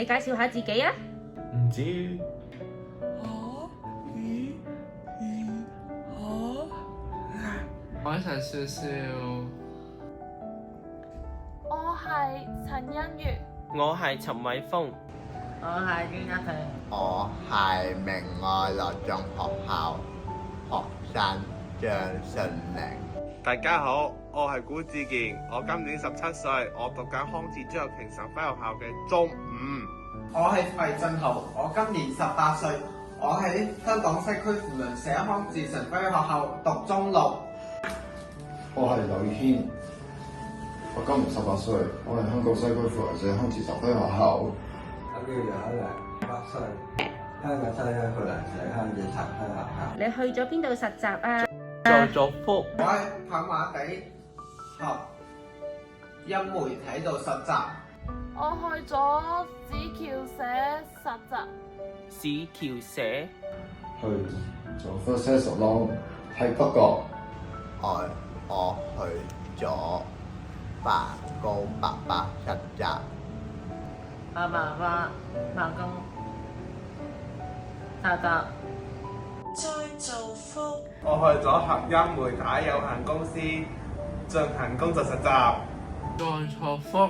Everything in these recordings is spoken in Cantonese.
你介紹下自己啊？唔知我一齊笑笑。我係陳欣月，我係陳偉峰，我係袁一婷，我係明愛樂中學校學生張信玲。大家好，我係古志健，我今年17歲，我讀緊康智朱玉瓊神輝學校嘅中五。我係費振豪，我今年18歲，我喺香港西區扶輪社康智神輝學校讀中六。我係劉宇軒，我今年18歲，我係香港西區扶輪社康智神輝學校。我叫楊海良，8歲，香港西區扶輪社康智神輝學校。你去咗邊度實習啊？做福。我喺跑馬地學音媒體度實習。我去咗紙橋社實習。市橋社去做 First Aid Salon 喺北角。我去咗梵高爸爸實習。我爸爸辦公實習。再造福。我去咗合音媒體有限公司進行工作實習。再造福。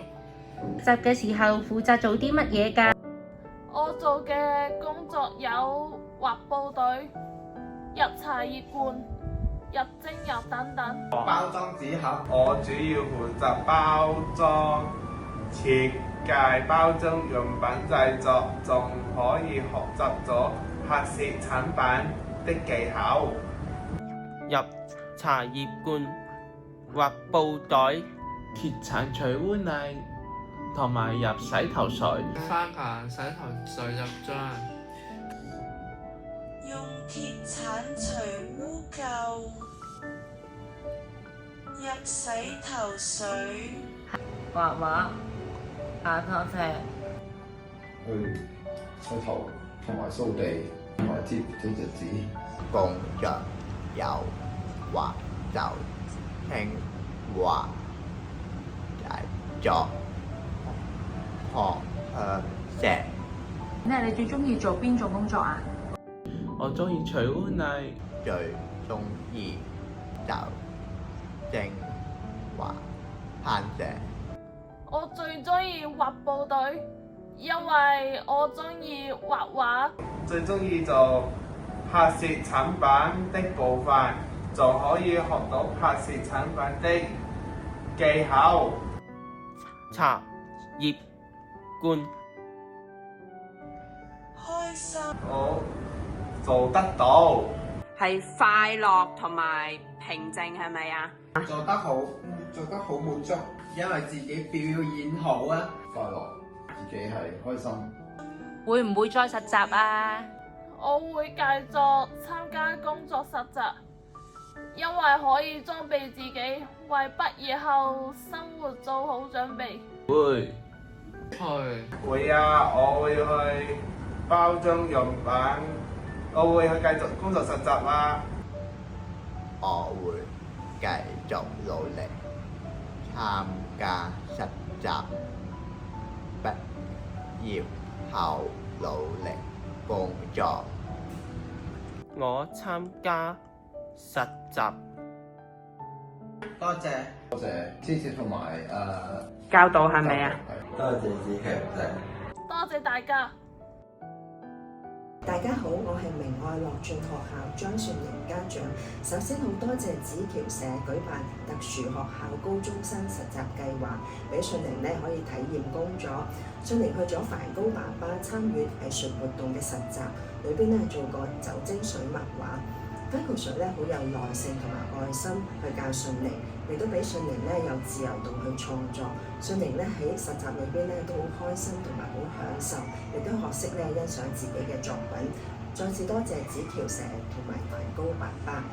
實習嘅時候負責做啲乜嘢㗎？我做嘅工作有畫布隊、入茶葉罐、入精油等等。包裝紙盒，我主要負責包裝設計、包裝用品製作，仲可以學習咗拍攝產品的技巧。入茶葉罐、畫布袋、揭產取污泥同埋入洗頭水。花架洗頭水入樽。用鐵鏟除污垢，入洗頭水。畫畫、打拖車。去洗頭同埋掃地同埋貼隻紙。工作有畫就興畫製作學香石。你最中意做邊種工作啊？我中意除污泥，最中意就精華攀石。我最中意畫布隊，因為我中意畫畫。最中意做拍攝產品的部分，仲可以學到拍攝產品的技巧。茶葉罐。開心。我做得到。係快樂同埋平靜，係咪啊？做得好滿足，因為自己表演好啊。快樂，自己係開心。會唔會再實習啊？我會繼續參加工作實習，因為可以裝備自己，為畢業後生活做好準備。會會啊！我會去包裝用品，我會去繼續工作實習啦。我會繼續努力參加實習，畢業後努力工作。我參加實習。多謝支持同埋教導係咪啊？多謝子強姐。多謝大家。大家好，我係明愛樂進學校張順玲家長。首先好多謝紫橋社舉辦特殊學校高中生實習計劃，俾順玲可以體驗工作。順玲去咗梵高爸爸參與藝術活動嘅實習，裏邊做過酒精水墨畫。Michael 好有耐性同埋愛心去教順玲，亦都俾順玲有自由度去創作。順玲喺實習裏邊都好開心同埋好享受，亦都學識欣賞自己嘅作品。再次多謝紫橋社同埋梵高爸爸。